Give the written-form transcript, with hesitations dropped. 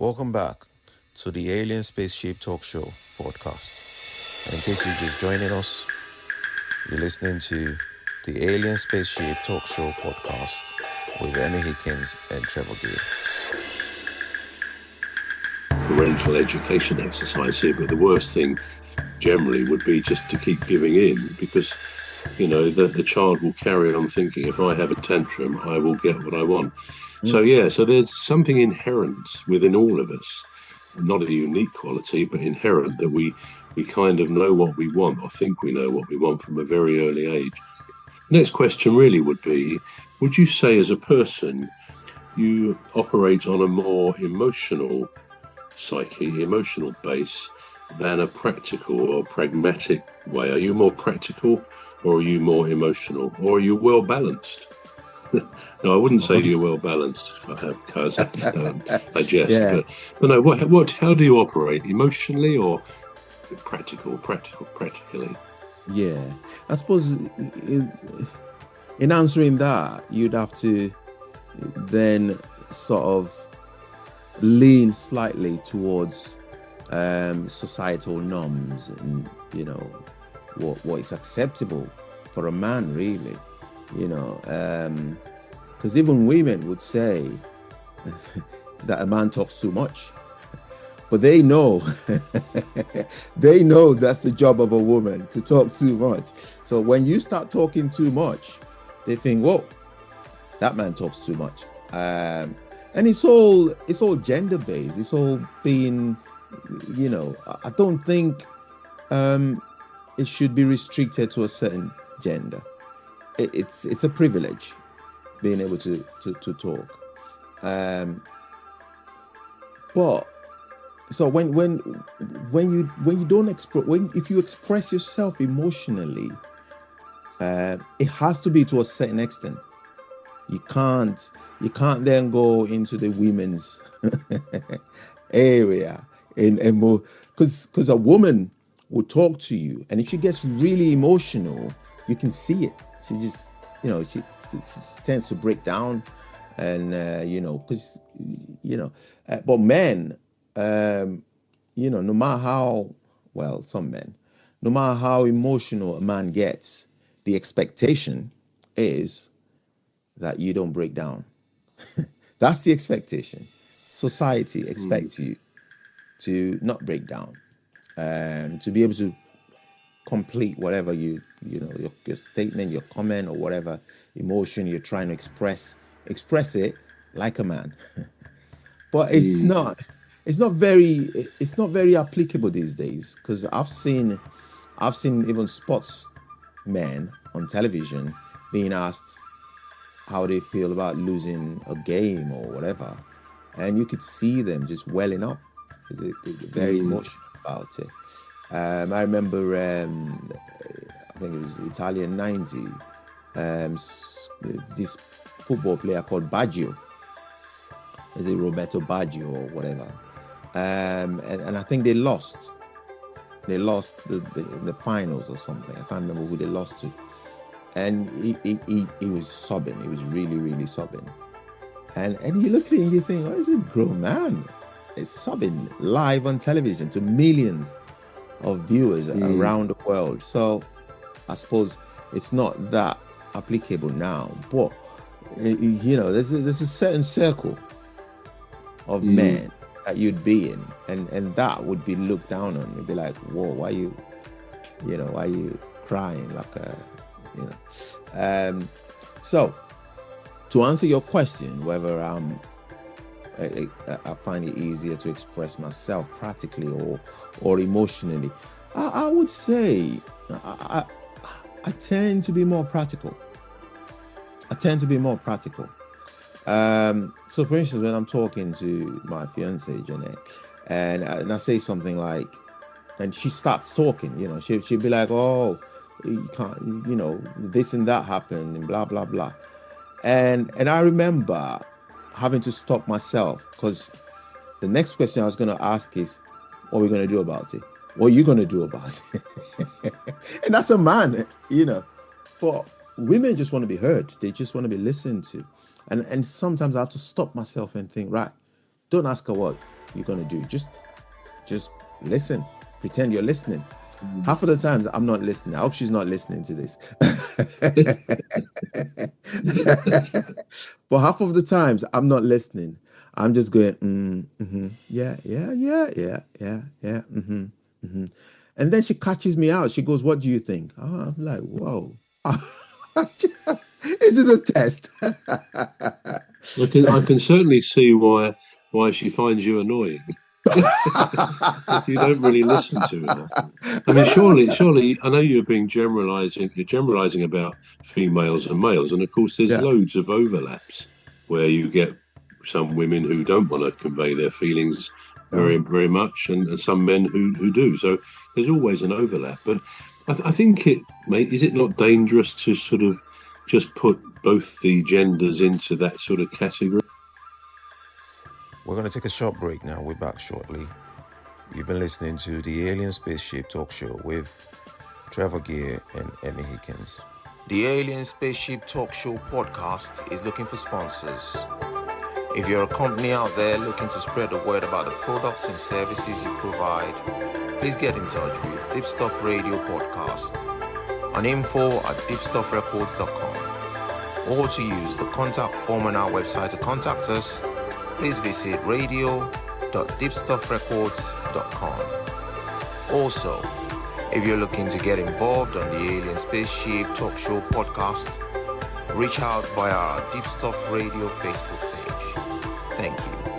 Welcome back to the Alien Spaceship Talkshow podcast. And in case you're just joining us, you're listening to the Alien Spaceship Talkshow podcast with Emmy Hikins and Trevor Gear. Parental education exercise here, but the worst thing generally would be just to keep giving in, because the child will carry on thinking, if I have a tantrum, I will get what I want. So there's something inherent within all of us, not a unique quality, but inherent, that we kind of know what we want, or think we know what we want from a very early age. Next question really would be, would you say as a person you operate on a more emotional psyche, emotional base, than a practical or pragmatic way? Are you more practical, or are you more emotional, or are you well balanced? No, I wouldn't say you're well balanced, because I jest. But no, what? How do you operate, emotionally or practically? Yeah, I suppose in answering that, you'd have to then sort of lean slightly towards societal norms and what is acceptable for a man, really, because even women would say that a man talks too much, but they know that's the job of a woman, to talk too much. So when you start talking too much, they think, whoa, that man talks too much. And it's all gender based. It's all being, I don't think it should be restricted to a certain gender. It's a privilege being able to talk. But so when you don't express, if you express yourself emotionally, it has to be to a certain extent. You can't then go into the women's area and more, because a woman will talk to you, and if she gets really emotional, you can see it. She just, she tends to break down, and because but men, no matter how, well, some men, no matter how emotional a man gets, the expectation is that you don't break down. That's the expectation. Society expects you to not break down, and to be able to complete whatever your statement, your comment, or whatever emotion you're trying to express it like a man. But it's not very applicable these days, because I've seen even sports men on television being asked how they feel about losing a game or whatever, and you could see them just welling up. They're very emotional about it. I remember, I think it was Italian 90, this football player called Baggio. Is it Roberto Baggio or whatever? And I think they lost. They lost the finals or something. I can't remember who they lost to. And he was sobbing. He was really, really sobbing. And you look at it and you think, oh, it's a grown man. It's sobbing live on television to millions of viewers around the world. So I suppose it's not that applicable now. But there's a certain circle of men that you'd be in, and that would be looked down on. You'd be like, whoa, why you crying like a, So to answer your question, whether I find it easier to express myself practically or emotionally, I would say I tend to be more practical. So for instance, when I'm talking to my fiance Jeanette, and I say something like, and she starts talking, she'll be like, oh, you can't, this and that happened and blah blah blah, and I remember having to stop myself, because the next question I was going to ask is, what are we going to do about it? What are you going to do about it? And that's a man, but women just want to be heard. They just want to be listened to. And sometimes I have to stop myself and think, right, don't ask her what you're gonna do. Just listen. Pretend you're listening. Half of the times I'm not listening. I hope she's not listening to this. But half of the times I'm not listening. I'm just going, yeah. And then she catches me out. She goes, "What do you think?" Oh, I'm like, whoa. Is it a test? I can certainly see why she finds you annoying. You don't really listen to her. I mean, surely, I know you're generalizing about females and males, and of course there's loads of overlaps where you get some women who don't want to convey their feelings very, very much, and some men who do. So there's always an overlap. But I think is it not dangerous to sort of just put both the genders into that sort of category? We're going to take a short break now. We're back shortly. You've been listening to the Alien Spaceship Talk Show with Trevor Gear and Emmy Hikins. The Alien Spaceship Talk Show podcast is looking for sponsors. If you're a company out there looking to spread the word about the products and services you provide, please get in touch with Deepstuff Radio Podcast on info@deepstuffrecords.com, or to use the contact form on our website to contact us, please visit radio.deepstuffrecords.com. Also, if you're looking to get involved on the Alien Spaceship Talk Show podcast, reach out via our Deepstuff Radio Facebook page. Thank you.